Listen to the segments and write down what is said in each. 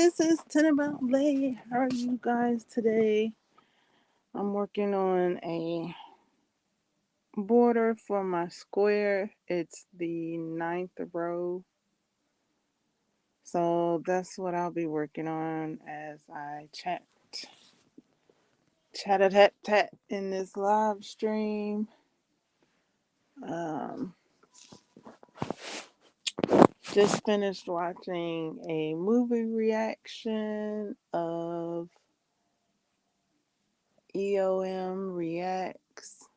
this is Tenable Lay. How are you guys today? I'm working on a border for my square. It's the 9th row. So that's what I'll be working on as I chat in this live stream. Um, just finished watching a movie reaction of EOM Reacts.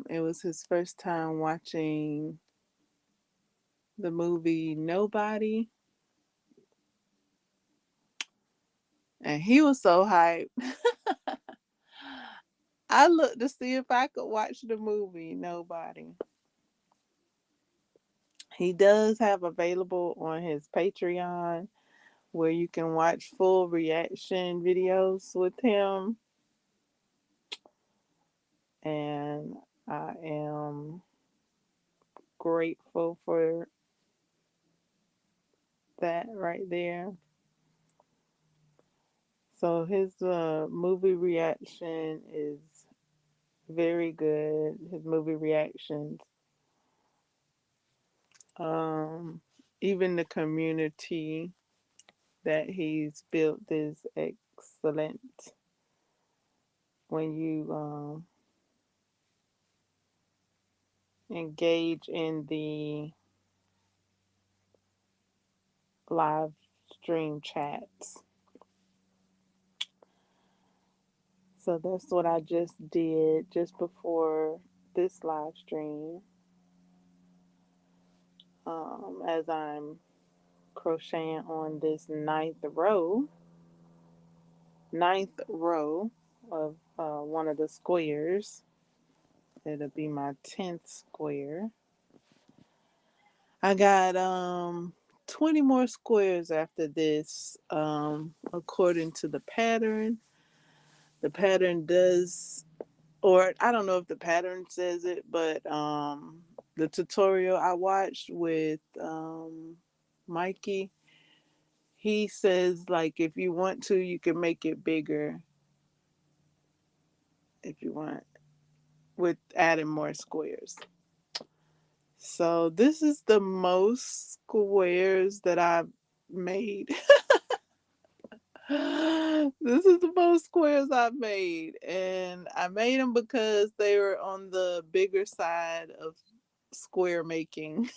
It was his first time watching the movie Nobody, and he was so hyped. I looked to see if I could watch the movie Nobody. He does have available on his Patreon where you can watch full reaction videos with him, and I am grateful for that right there. So his movie reaction is very good. His movie reactions, um, even the community that he's built is excellent. When you engage in the live stream chats. So that's what I just did just before this live stream. As I'm crocheting on this ninth row of one of the squares. It'll be my 10th square. I got 20 more squares after this, according to the pattern. The pattern does, or I don't know if the pattern says it, but the tutorial I watched with Mikey, he says like if you want to, you can make it bigger if you want with adding more squares. So this is the most squares that I've made. This is the most squares I've made, and I made them because they were on the bigger side of square making.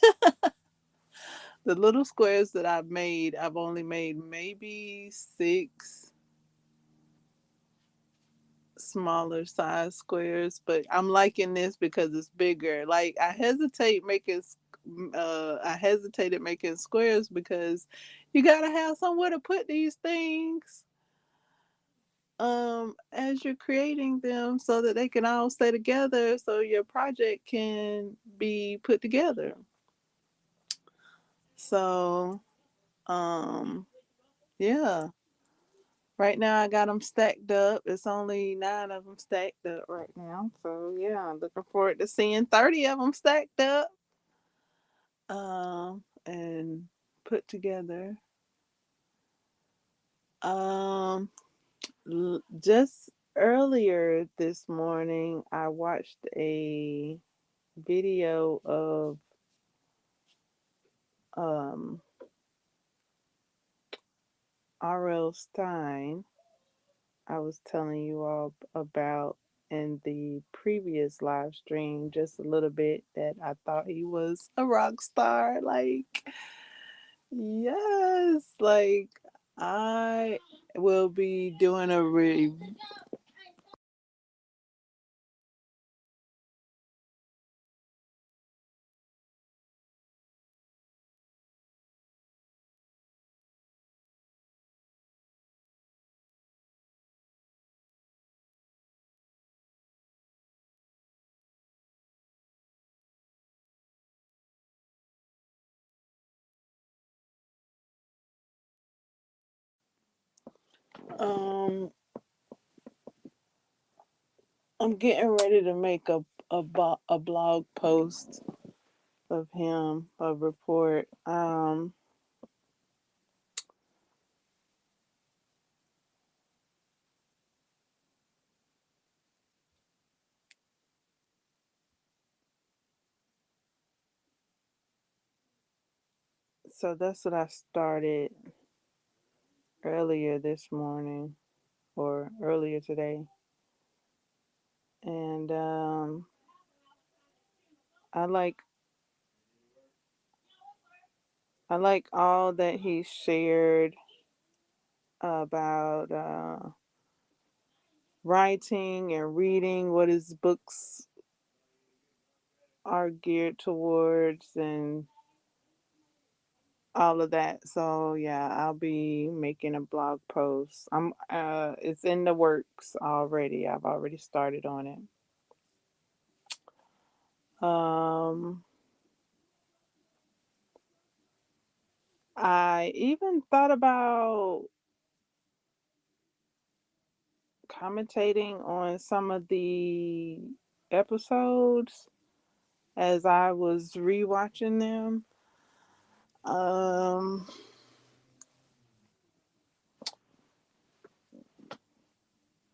The little squares that I've made, I've only made maybe 6 smaller size squares, but I'm liking this because it's bigger. Like I hesitated making squares because you gotta have somewhere to put these things as you're creating them so that they can all stay together so your project can be put together. So yeah, right now I got them stacked up. It's only 9 of them stacked up right now. So yeah, I'm looking forward to seeing 30 of them stacked up and put together. Um, just earlier this morning, I watched a video of um R.L. Stein. I was telling you all about in the previous live stream just a little bit that I thought he was a rock star. Like, yes, like I will be doing a um I'm getting ready to make a blog post of him, a report. So that's what I started earlier this morning or earlier today. And I like I like all that he shared about writing and reading, what his books are geared towards, and all of that. So yeah, I'll be making a blog post. It's in the works already. I've already started on it. Um I even thought about commentating on some of the episodes as I was rewatching them. Um,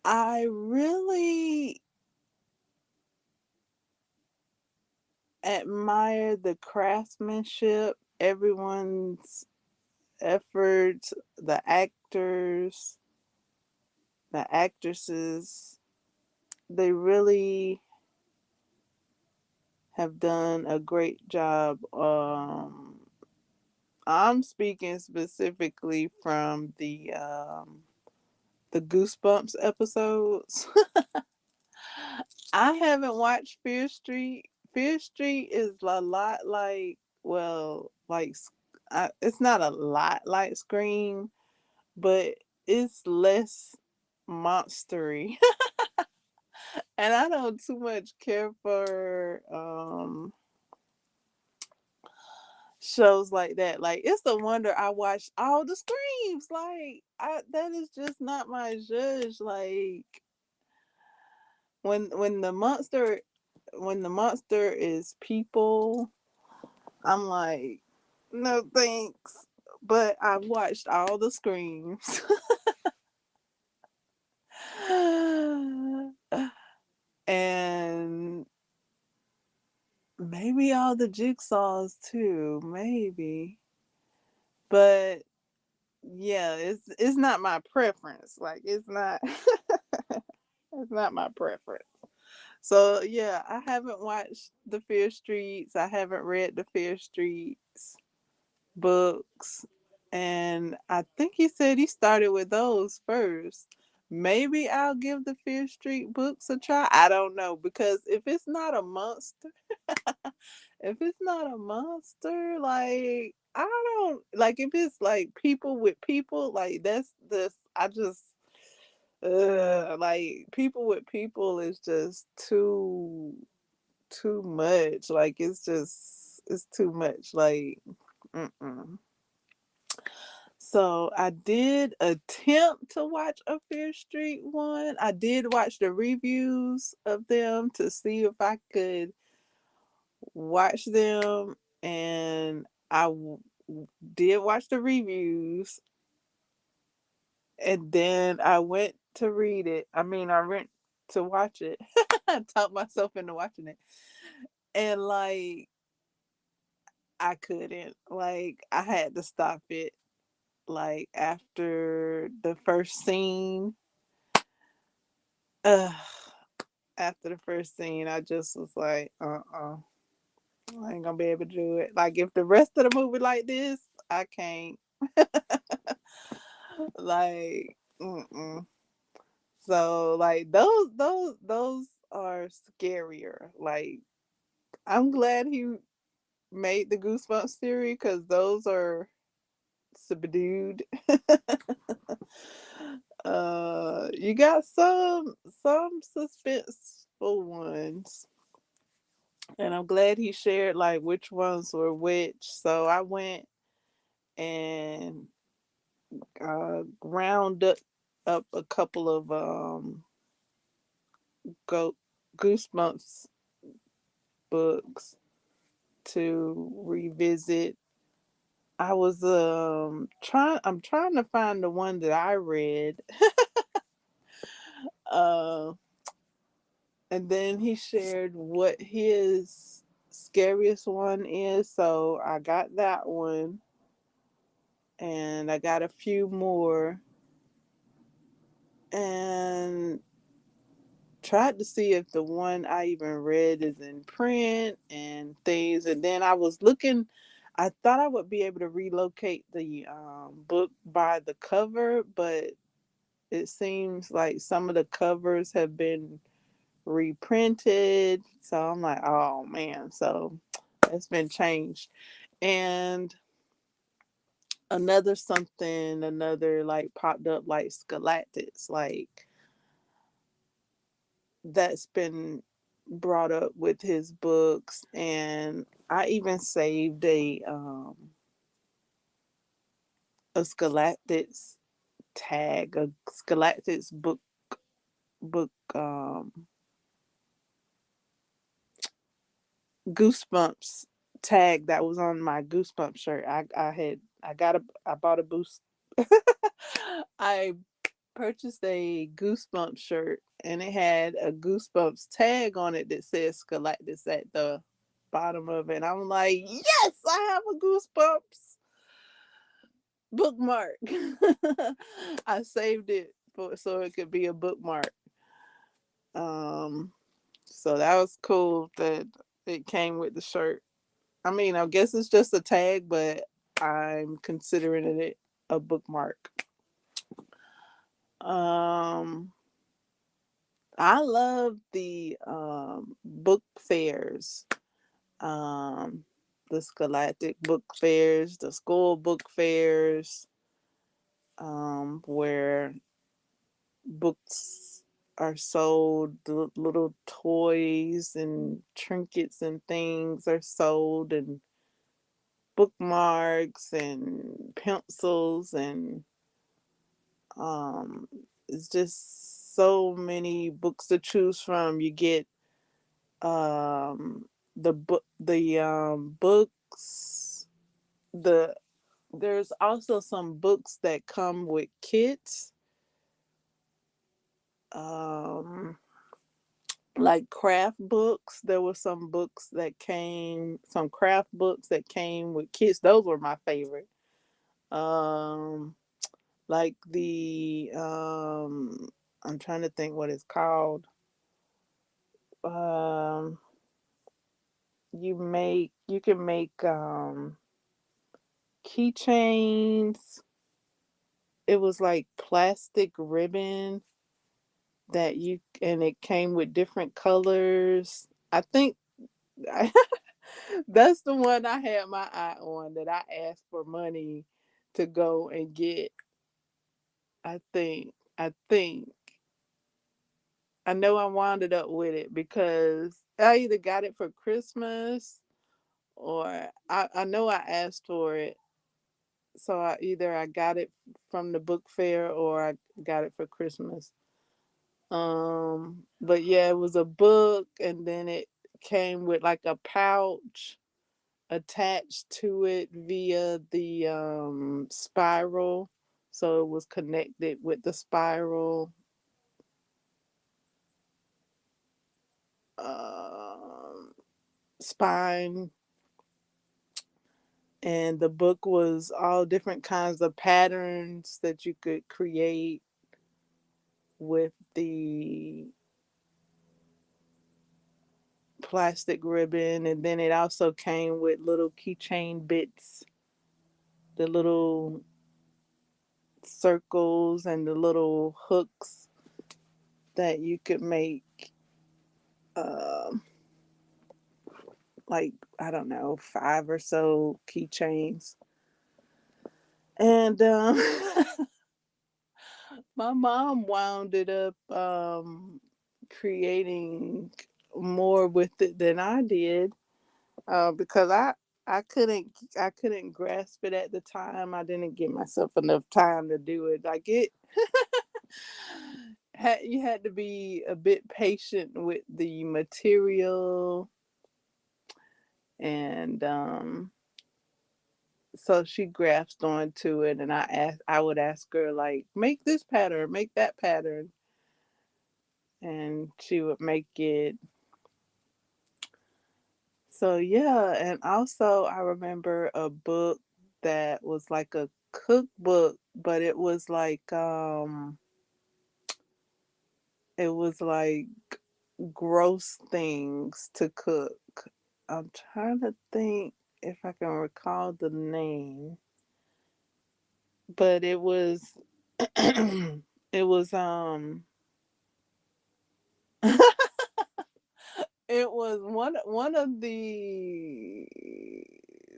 I really admire the craftsmanship, everyone's efforts, the actors, the actresses. They really have done a great job. I'm speaking specifically from the Goosebumps episodes. I haven't watched Fear Street. Fear Street is a lot like, well, like it's not a lot like Scream, but it's less monstery. And I don't too much care for shows like that. Like it's a wonder I watched all the Screams. Like that is just not my judge. Like when the monster is people, I'm like, no thanks. But I've watched all the Screams. And maybe all the Jigsaws too, maybe. But yeah, it's not my preference. Like it's not it's not my preference. So yeah, I haven't watched the Fear Streets. I haven't read the Fear Streets books. And I think he said he started with those first. Maybe I'll give the Fear Street books a try. I don't know, because if it's not a monster, if it's not a monster, like I don't like, if it's like people with people, like that's this I just like people with people is just too much. Like it's too much. Like mm-mm. So I did attempt to watch a Fear Street one. I did watch the reviews of them to see if I could watch them, and did watch the reviews, and then I went to read it. I mean, I went to watch it. I talked myself into watching it, and like I couldn't. Like I had to stop it. Like after the first scene, uh, after the first scene, I just was like, I ain't gonna be able to do it. Like if the rest of the movie like this, I can't. Like, mm-mm. So like those are scarier. Like I'm glad he made the Goosebumps series because those are subdued. You got some suspenseful ones, and I'm glad he shared like which ones were which. So I went and ground up a couple of go Goosebumps books to revisit. I'm trying to find the one that I read. uh and then he shared what his scariest one is, so I got that one. and I got a few more, and tried to see if the one I even read is in print and things. And then I was looking, I thought I would be able to relocate the book by the cover, but it seems like some of the covers have been reprinted. So I'm like, oh man, so it's been changed. And another like popped up, like Scalactics, like that's been brought up with his books. And I even saved a Scalactics tag, a Scalactics book Goosebumps tag that was on my Goosebumps shirt. I bought a boost. I purchased a Goosebumps shirt, and it had a Goosebumps tag on it that says Galactus at the bottom of it. And I'm like, yes, I have a Goosebumps bookmark. I saved it for so it could be a bookmark. Um, so that was cool that it came with the shirt. I mean, I guess it's just a tag, but I'm considering it a bookmark. Um, I love the book fairs, um, the scholastic book fairs, the school book fairs, where books are sold, the little toys and trinkets and things are sold, and bookmarks and pencils, and um, it's just so many books to choose from. You get um the books, the there's also some books that come with kits, um like craft books. There were some craft books that came with kits. Those were my favorite. um like the I'm trying to think what it's called. um you can make keychains. It was like plastic ribbon that you and it came with different colors. I think I, that's the one I had my eye on, that I asked for money to go and get. I think I know I wound it up with it because I either got it for Christmas, or I know I asked for it. So I got it from the book fair, or I got it for Christmas. But yeah, it was a book, and then it came with like a pouch attached to it via the spiral. So it was connected with the spiral um spine. And the book was all different kinds of patterns that you could create with the plastic ribbon. And then it also came with little keychain bits, the little circles and the little hooks that you could make, um, like, I don't know, 5 or so keychains. And my mom wound it up creating more with it than I did, because I couldn't grasp it at the time. I didn't give myself enough time to do it. Like it you had to be a bit patient with the material. And so she grasped onto it, and I would ask her, like, make this pattern, make that pattern, and she would make it. So yeah. And also I remember a book. that was like a cookbook, but it was like gross things to cook. I'm trying to think if I can recall the name, but it was it was it was one of the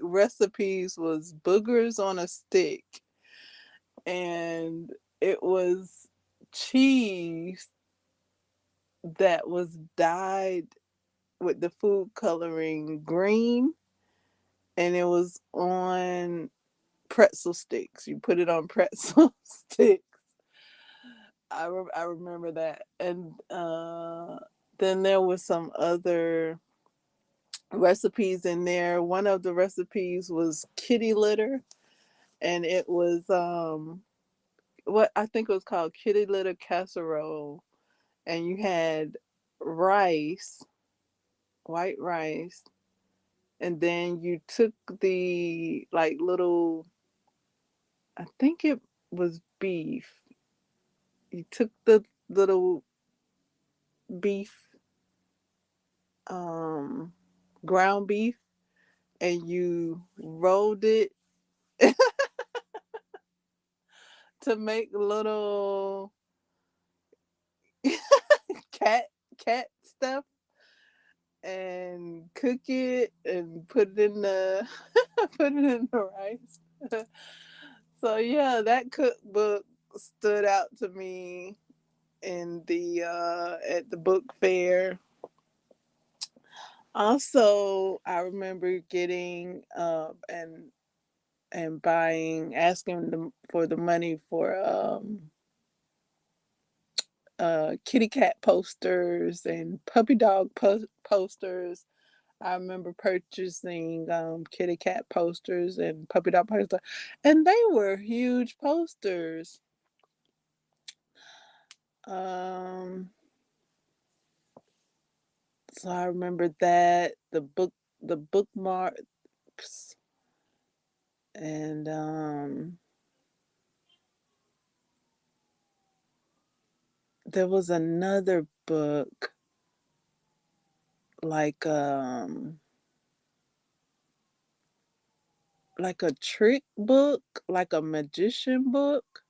recipes was boogers on a stick, and it was cheese that was dyed with the food coloring green, and it was on pretzel sticks. You put it on pretzel sticks. I remember that, and then there was some other recipes in there. One of the recipes was kitty litter, and it was what I think it was called kitty litter casserole, and you had rice, white rice, and then you took the like little, I think it was beef. You took the little beef, um, ground beef, and you rolled it to make little cat cat stuff, and cook it and put it in the put it in the rice. So yeah, that cookbook stood out to me in the at the book fair. Also, I remember getting and buying, asking them for the money for kitty cat posters and puppy dog posters. I remember purchasing kitty cat posters and puppy dog posters, and they were huge posters. Um, so I remember that the bookmarks, and there was another book like like a trick book, like a magician book.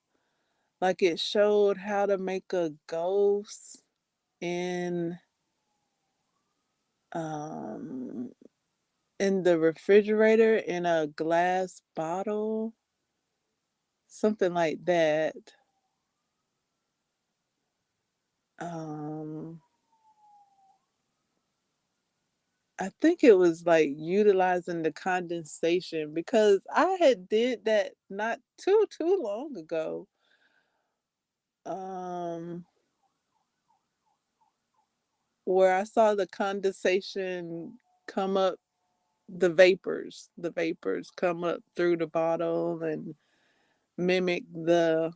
Like it showed how to make a ghost in um in the refrigerator in a glass bottle, something like that. Um I think it was like utilizing the condensation, because I had did that not too long ago. Um where I saw the condensation come up, the vapors come up through the bottle and mimic the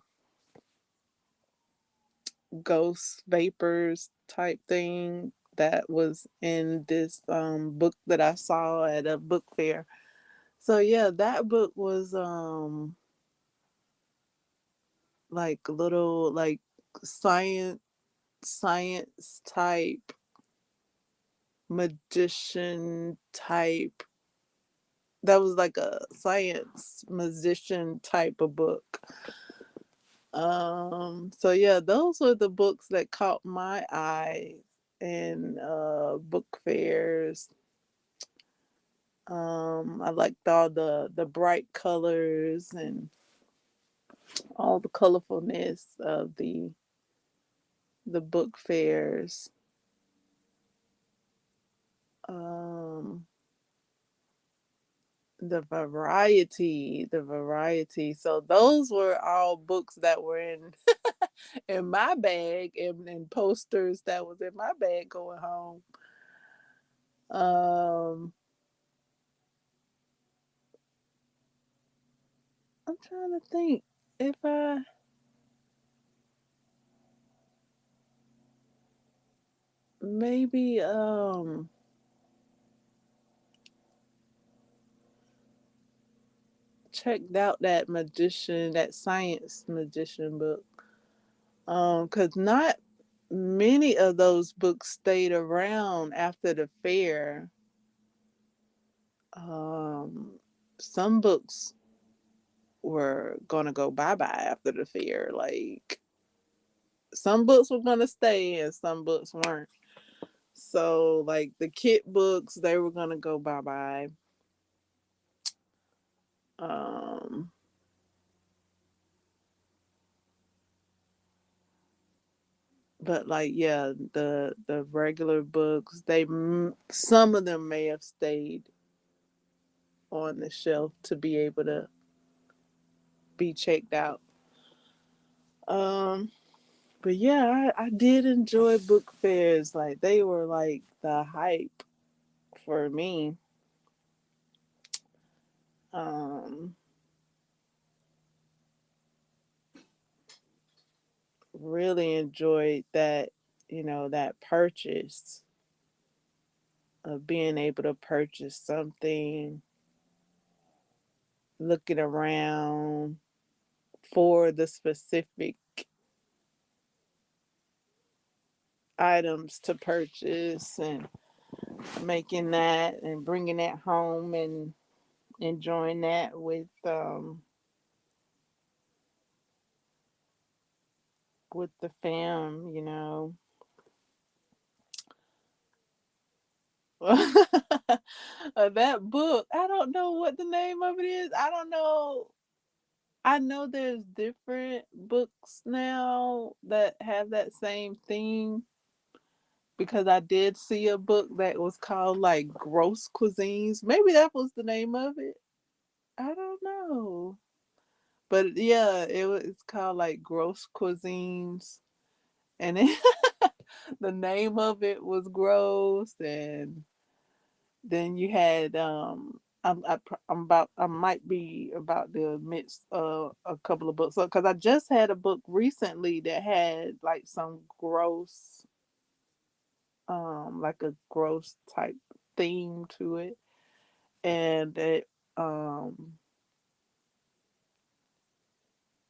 ghost vapors type thing that was in this book that I saw at a book fair. So yeah, that book was like little like science science type, magician type. That was like a science magician type of book. So yeah, those were the books that caught my eye in book fairs. I liked all the bright colors and all the colorfulness of the book fairs. Um, the variety. So those were all books that were in in my bag, and posters that was in my bag going home. Um, I'm trying to think if I maybe checked out that science magician book. Cause not many of those books stayed around after the fair. Um, some books were gonna go bye bye after the fair. Like some books were gonna stay and some books weren't. So like the kit books, they were gonna go bye bye. Um, but like yeah, the regular books, some of them may have stayed on the shelf to be able to be checked out. Um, but yeah, I did enjoy book fairs. Like they were like the hype for me. Um, really enjoyed that, that purchase of being able to purchase something, looking around for the specific items to purchase and making that and bringing that home and enjoying that with the fam. That book, I don't know what the name of it is. I don't know. I know there's different books now that have that same theme because I did see a book that was called like Gross Cuisines. Maybe that was the name of it. I don't know. But yeah, it's called like Gross Cuisines, and the name of it was gross. And then you had I might be about to mix a couple of books up because I just had a book recently that had like some gross like a gross type theme to it, and um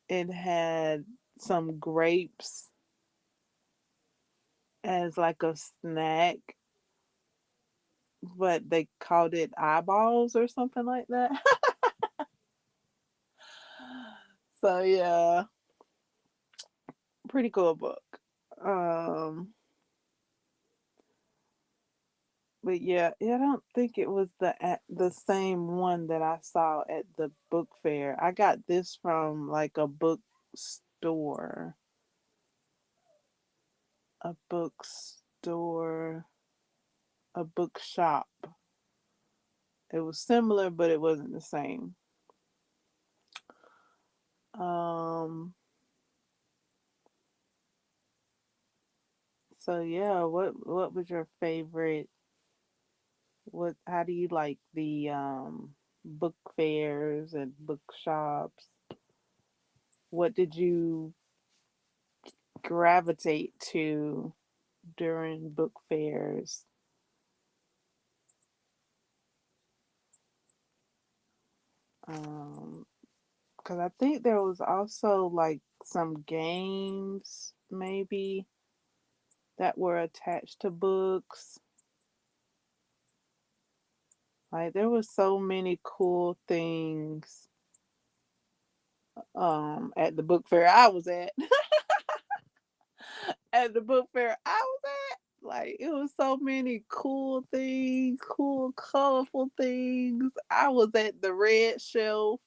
it had some grapes as like a snack, but they called it eyeballs or something like that. So yeah, pretty cool book. Um, but yeah, I don't think it was the same one that I saw at the book fair. I got this from like a bookstore, a bookstore, a bookshop. It was similar, but it wasn't the same. Um, so yeah, what was your favorite? How do you like the book fairs and bookshops? What did you gravitate to during book fairs? Um, because I think there was also like some games maybe that were attached to books. Like there were so many cool things at the book fair I was at. At the book fair I was at. Like it was so many cool things, cool, colorful things. I was at the red shelf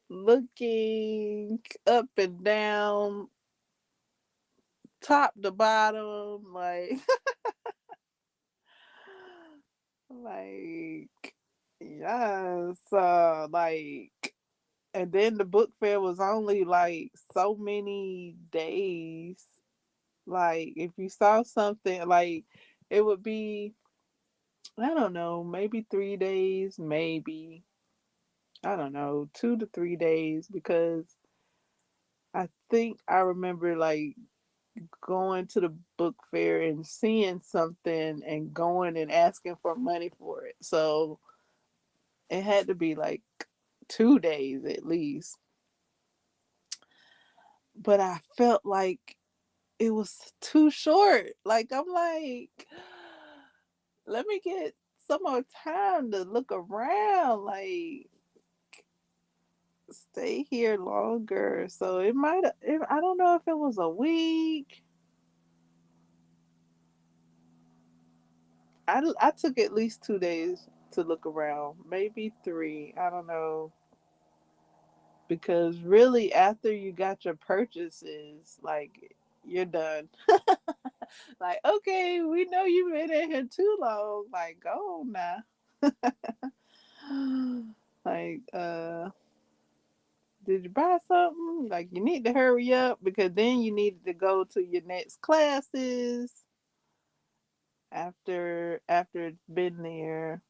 looking up and down, top to bottom, like like yes, like and then the book fair was only like so many days. Like if you saw something like it would be, I don't know, maybe 3 days, maybe, I don't know, 2 to 3 days, because I think I remember like going to the book fair and seeing something and going and asking for money for it. So it had to be like 2 days at least. But I felt like it was too short. Like I'm like, let me get some more time to look around. Like stay here longer. So it might. I don't know if it was a week. I took at least 2 days to look around, maybe three. I don't know, because really after you got your purchases, like you're done. Like okay, we know you've been in here too long. Like go on now. Like did you buy something? Like you need to hurry up because then you needed to go to your next classes after it's been there.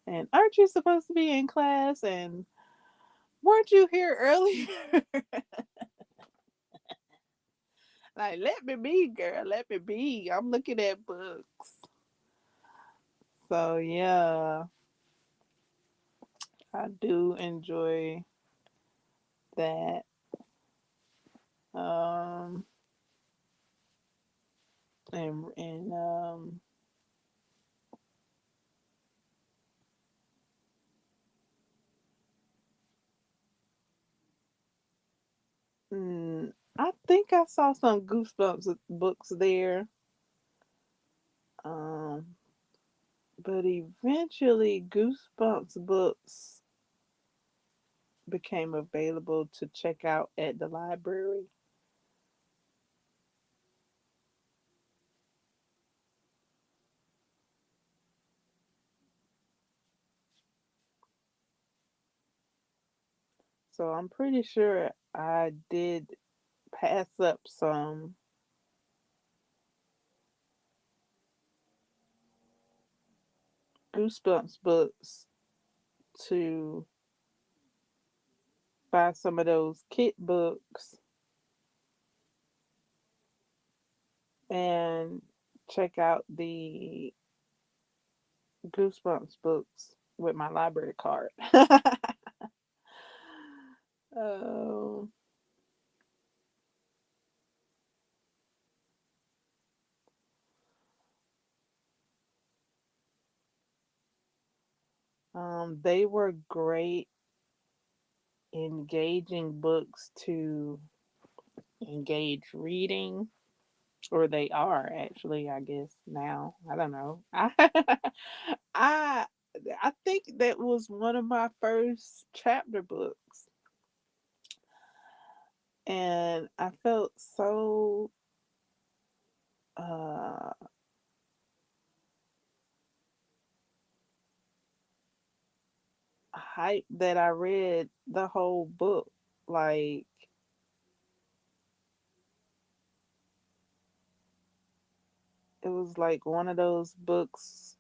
And aren't you supposed to be in class? And weren't you here earlier? Like, let me be, girl. Let me be. I'm looking at books. So, yeah, I do enjoy that. Um, and I think I saw some Goosebumps books there. Um, but eventually, Goosebumps books became available to check out at the library. So I'm pretty sure I did pass up some Goosebumps books to buy some of those kit books and check out the Goosebumps books with my library card. Oh, they were great, engaging books to engage reading, or they are actually, I guess now. I don't know. I I think that was one of my first chapter books, and I felt so uh hyped that I read the whole book. Like it was like one of those books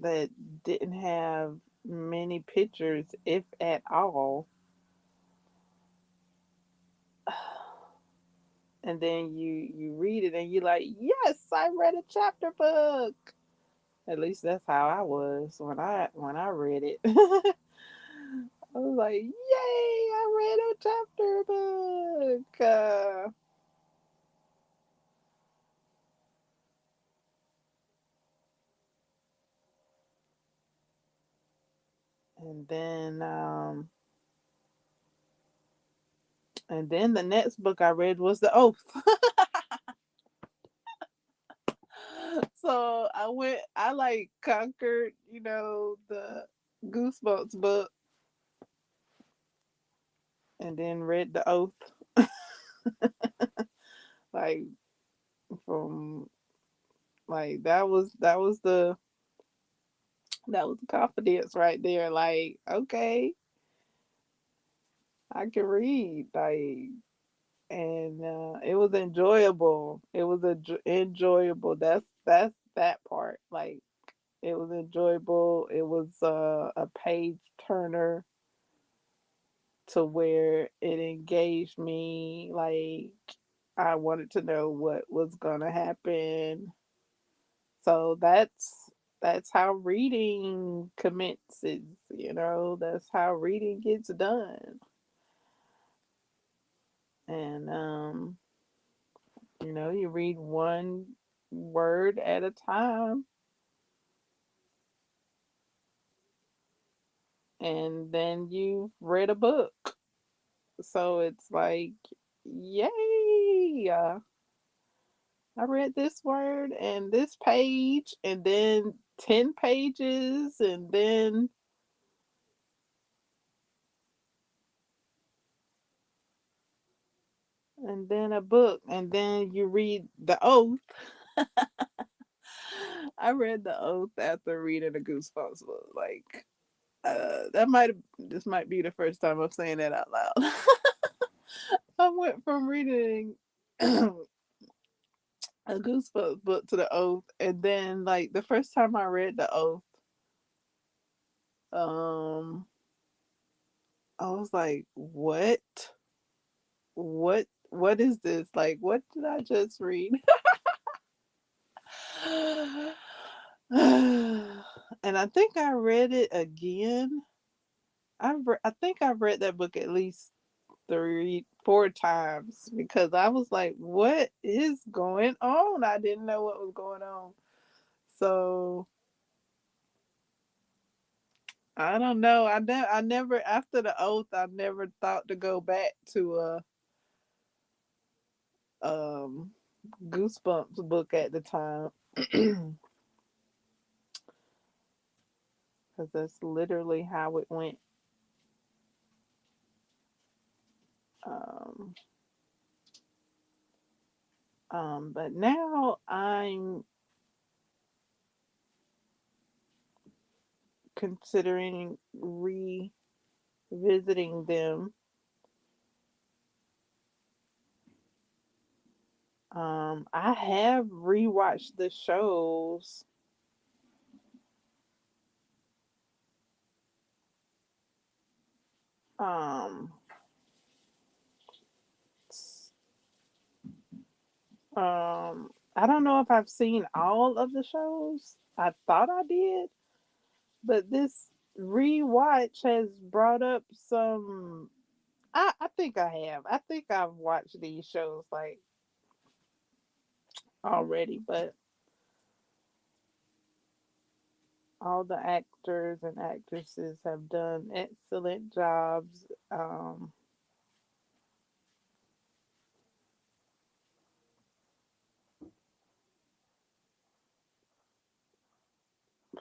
that didn't have many pictures, if at all. And then you read it and you're like, yes, I read a chapter book. At least that's how I was when I read it. I was like, yay, I read a chapter book. And then the next book I read was The Oath. So I like conquered, the Goosebumps book and then read The Oath. Like from like that was the confidence right there. Like, okay, I can read. Like, and it was enjoyable. It was enjoyable. That's that part. Like, it was enjoyable. It was a page turner to where it engaged me. Like, I wanted to know what was gonna happen. So that's how reading commences. That's how reading gets done. And you read one word at a time, and then you've read a book. So it's like, yay! I read this word and this page, and then 10 pages, and then a book, and then you read the oath. I read the oath after reading the Goosebumps book. Like, this might be the first time I'm saying that out loud. I went from reading a Goosebumps book to the oath, and then like the first time I read the oath, um, I was like, "What? What is this? Like, what did I just read?" And I think I read it again. I think I've read that book at least 4 times because I was like, "What is going on?" I didn't know what was going on. So I don't know. I never after the oath. I never thought to go back to a um Goosebumps book at the time because that's literally how it went. Um, but now I'm considering revisiting them. I have rewatched the shows. Um, I don't know if I've seen all of the shows. I thought I did, but this rewatch has brought up some. I think I have. I think I've watched these shows like already, but all the actors and actresses have done excellent jobs.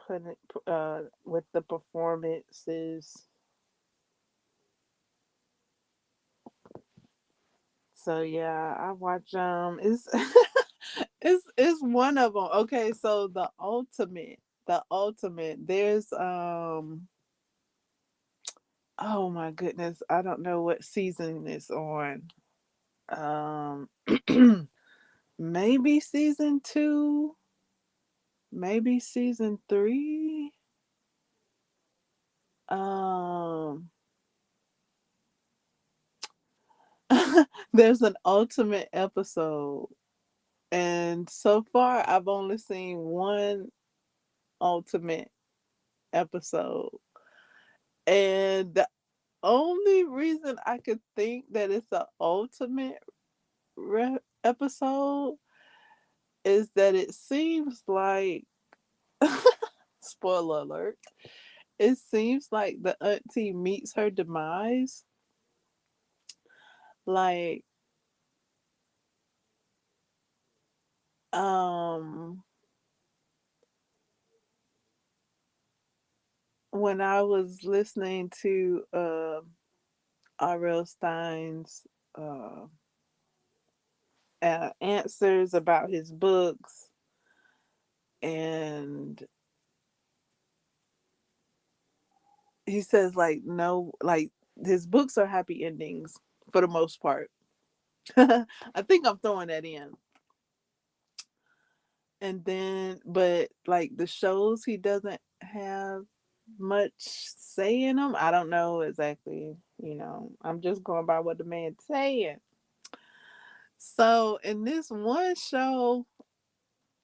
Putting with the performances. So yeah, I watch it's it's one of them. Okay, so the ultimate there's oh my goodness, I don't know what season it's on. Um maybe season 2, maybe season 3. Um there's an ultimate episode, and so far I've only seen one ultimate episode. And the only reason I could think that it's an ultimate episode is that it seems like, spoiler alert, it seems like the auntie meets her demise. Like, um, when I was listening to R.L. Stein's uh, answers about his books, and he says like no, like his books are happy endings for the most part. I think I'm throwing that in. And then, but like the shows, he doesn't have much say in them. I don't know exactly. I'm just going by what the man's saying. So in this one show,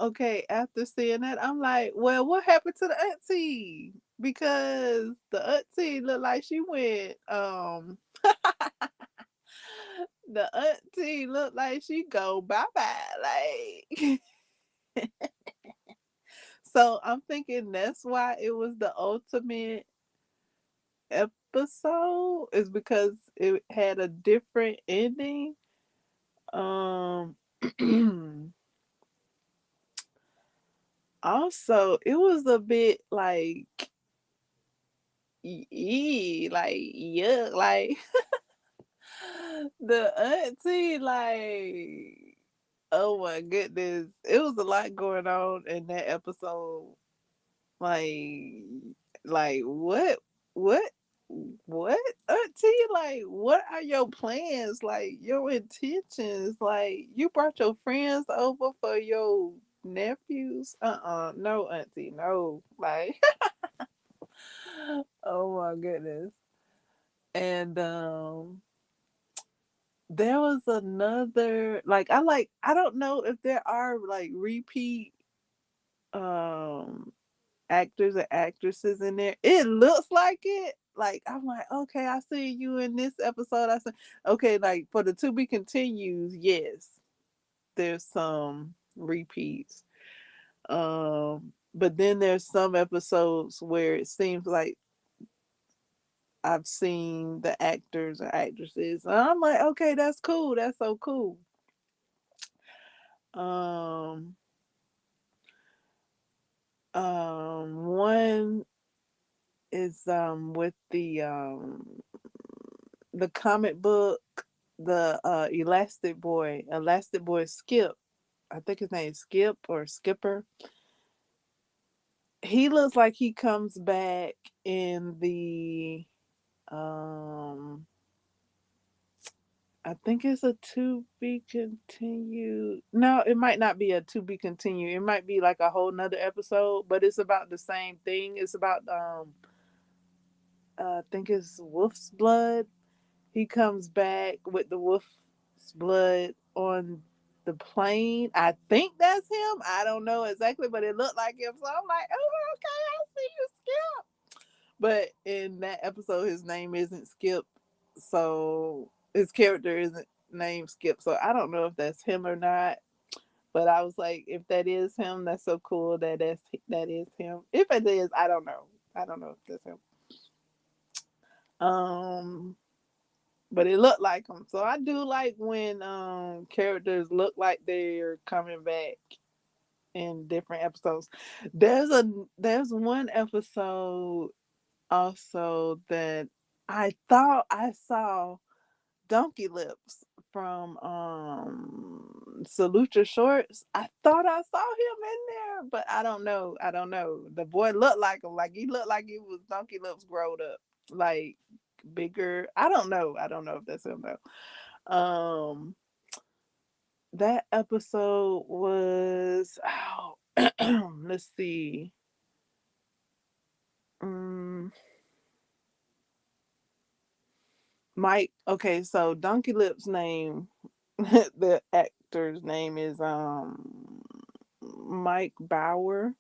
okay, after seeing that, I'm like, well, what happened to the auntie? because the auntie looked like she went the auntie looked like she go bye bye like so I'm thinking that's why it was the ultimate episode is because it had a different ending. Um Also it was a bit like like yuck, like the auntie, like oh my goodness, it was a lot going on in that episode. Like, what, what, what, auntie? Like, what are your plans? Like, your intentions? Like, you brought your friends over for your nephews? No, auntie, no. Like, oh my goodness. And there was another I don't know if there are like repeat um actors and actresses in there. It looks like it. Like I'm like, okay, I see you in this episode. I see okay, like for the to be continues, yes, there's some repeats. But then there's some episodes where it seems like I've seen the actors or actresses. And I'm like, okay, that's cool. That's so cool. Um, One is with the comic book, the Elastic Boy Skip. I think his name is Skip or Skipper. He looks like he comes back in the um I think it's a to be continued. No, it might not be a to be continued. It might be like a whole nother episode, but it's about the same thing. It's about I think it's Wolf's Blood. He comes back with the Wolf's Blood on the plane. I think that's him. I don't know exactly, but it looked like him. So I'm like, oh, okay, I see you, Skip. But in that episode, his name isn't Skip, so his character isn't named Skip. So I don't know if that's him or not. But I was like, if that is him, that's so cool that is him. If it is, I don't know. I don't know if that's him. Um, but it looked like him. So I do like when characters look like they're coming back in different episodes. There's one episode also that I thought I saw Donkey Lips from Salute Your Shorts. I thought I saw him in there, but I don't know. I don't know. The boy looked like him. Like he looked like he was Donkey Lips growed up. Like bigger. I don't know. I don't know if that's him though. That episode was let's see. Um, Mike. Okay, so Donkey Lips name, the actor's name is Mike Bauer.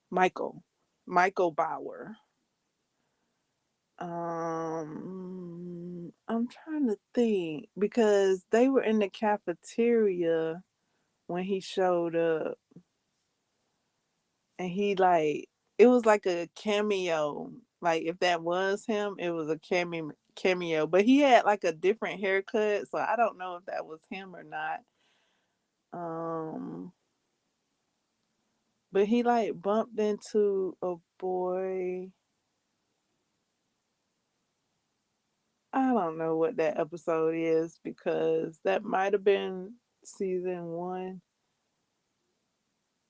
Michael. Michael Bauer. I'm trying to think because they were in the cafeteria when he showed up, and he like it was like a cameo. Like if that was him, it was a cameo. But he had like a different haircut, so I don't know if that was him or not. Um, but he like bumped into a boy. I don't know what that episode is because that might have been season one.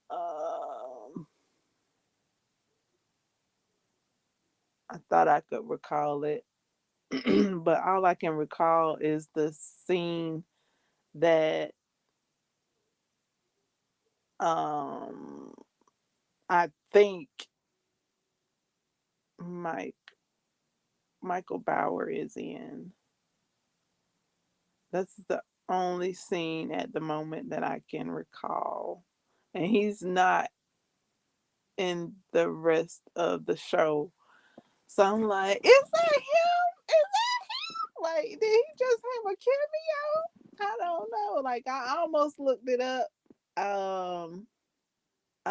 Um, I thought I could recall it, but all I can recall is the scene that um I think Mike Michael Bauer is in. That's the only scene at the moment that I can recall. And he's not in the rest of the show. So I'm like, is that him? Is that him? Like, did he just have a cameo? I don't know. Like, I almost looked it up. I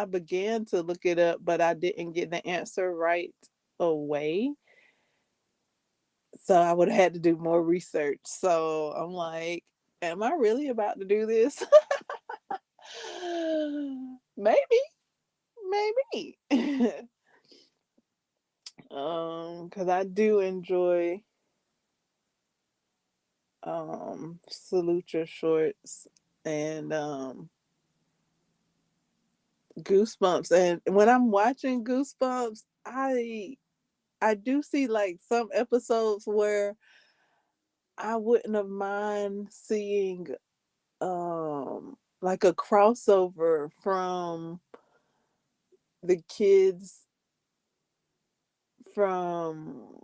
began to look it up, but I didn't get the answer right away. So I would have had to do more research. So I'm like, am I really about to do this? Maybe, maybe. Because I do enjoy salute your shorts and goosebumps. And when I'm watching goosebumps, I do see like some episodes where I wouldn't have mind seeing like a crossover from the kids from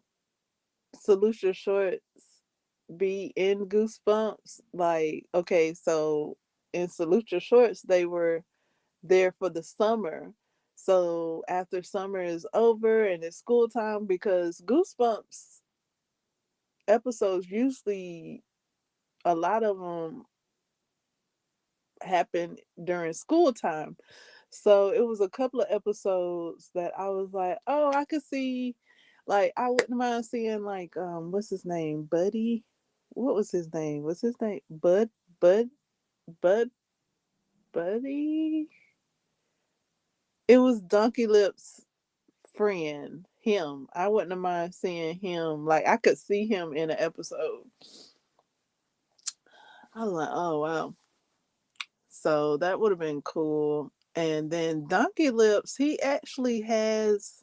Salute Your Shorts be in Goosebumps. Like, okay, so in Salute Your Shorts, they were there for the summer. So after summer is over and it's school time, because Goosebumps episodes usually, a lot of them happen during school time. So it was a couple of episodes that I was like, oh, I could see, like, I wouldn't mind seeing, like, what's his name? Buddy? What was his name? Was his name Bud, Bud, Buddy? It was Donkey Lips' friend, him. I wouldn't mind seeing him. Like, I could see him in an episode. I was like, oh, wow. So that would have been cool. And then Donkey Lips, he actually has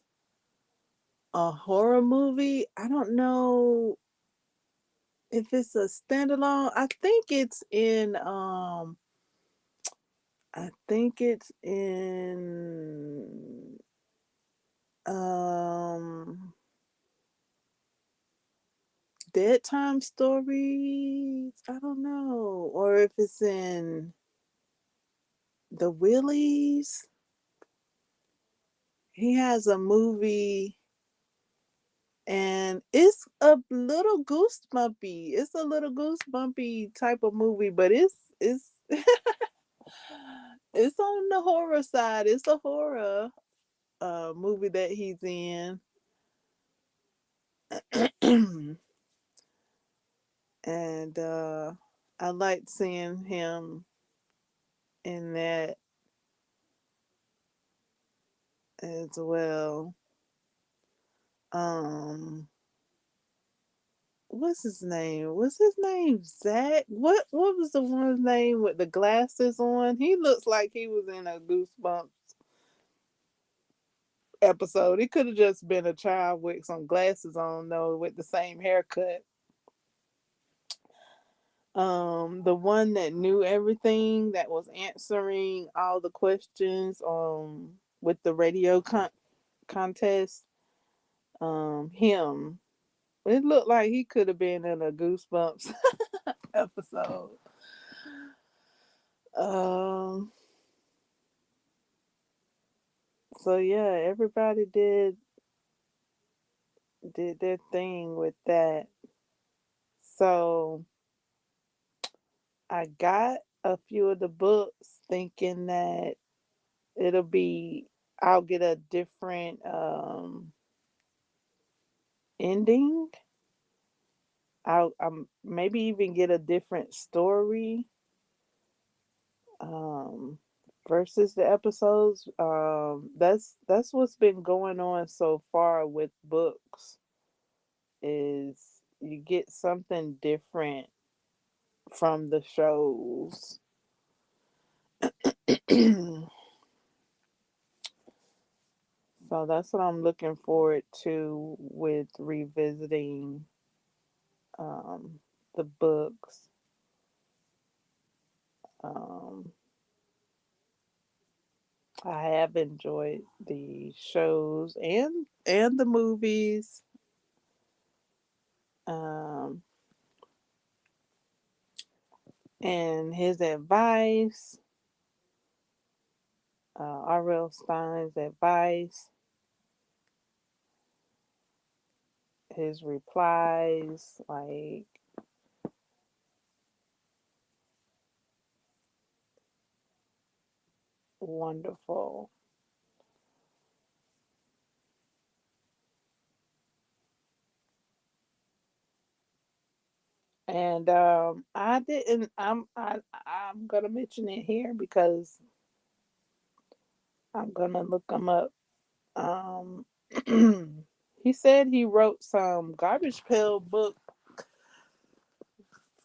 a horror movie. I don't know if it's a standalone. I think it's in um Dead Time Stories. I don't know. Or if it's in The Willies. He has a movie and it's a little goosebumpy. It's a little goosebumpy type of movie, but it's it's on the horror side. It's a horror movie that he's in. And I liked seeing him in that as well. Um what's his name? Was his name Zach? What was the one's name with the glasses on? He looks like he was in a Goosebumps episode. It could have just been a child with some glasses on though, with the same haircut. The one that knew everything, that was answering all the questions with the radio contest. Him. It looked like he could have been in a Goosebumps episode. Um so yeah, everybody did their thing with that. So I got a few of the books thinking that it'll be, I'll get a different ending. I'll maybe even get a different story um versus the episodes. That's what's been going on so far with books, is you get something different from the shows. So that's what I'm looking forward to with revisiting the books. Um, I have enjoyed the shows and the movies. Um, and his advice. R.L. Stein's advice, his replies, like wonderful. And I didn't. I'm gonna mention it here because I'm gonna look him up. Um, he said he wrote some Garbage Pail book,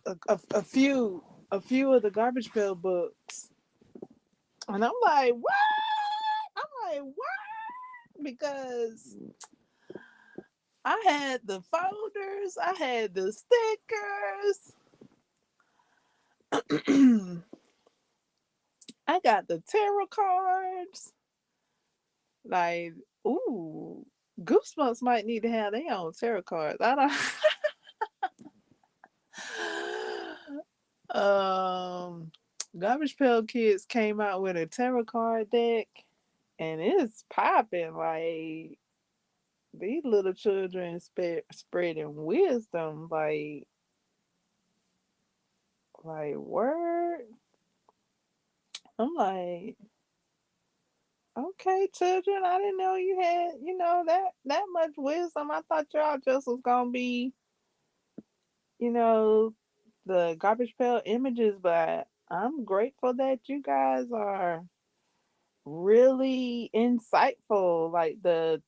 a few of the Garbage Pail books, and I'm like, what? I'm like, what? Because I had the folders, I had the stickers, I got the tarot cards. Like, ooh, Goosebumps might need to have their own tarot cards. I don't. um, Garbage Pail Kids came out with a tarot card deck, and it's popping. Like these little children spreading wisdom. Like word. I'm like, okay, children. I didn't know you had, that much wisdom. I thought y'all just was gonna be, you know, the garbage pail images, but I'm grateful that you guys are really insightful. Like the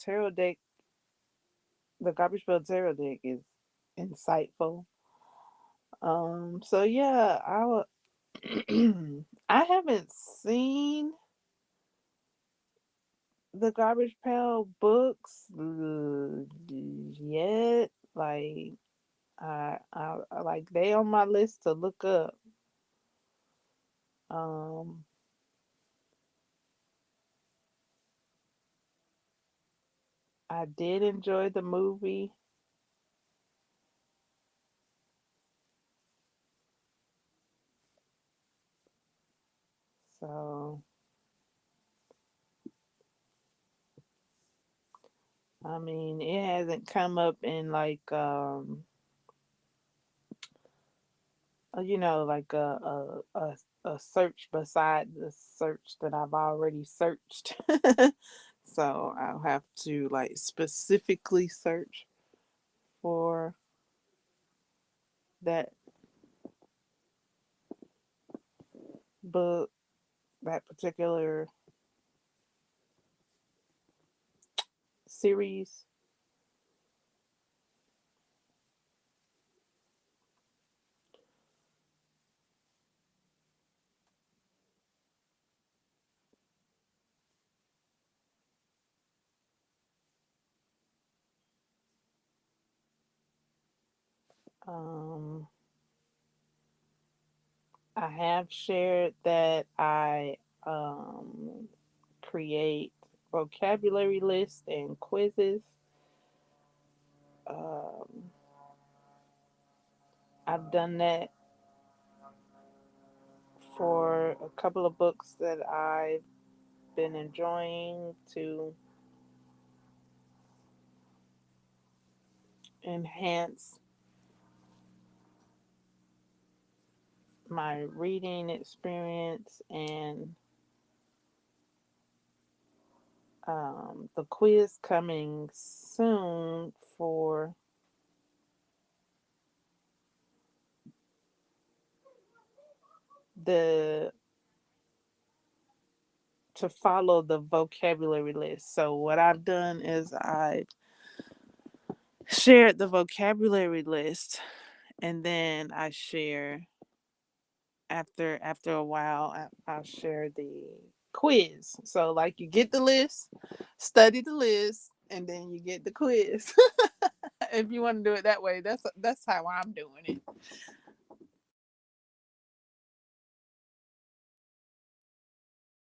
tarot deck, the garbage pail tarot deck is insightful. So yeah, I haven't seen the garbage pail books yet. Like I like they on my list to look up. Um, I did enjoy the movie. So, I mean, it hasn't come up in like like a search beside the search that I've already searched. So, I'll have to like specifically search for that book, that particular series. Um I have shared that I create vocabulary lists and quizzes. Um, I've done that for a couple of books that I've been enjoying to enhance my reading experience, and the quiz coming soon for the to follow the vocabulary list. So what I've done is I shared the vocabulary list, and then I share after a while I'll share the quiz. So like you get the list, study the list, and then you get the quiz. If you want to do it that way, that's how I'm doing it.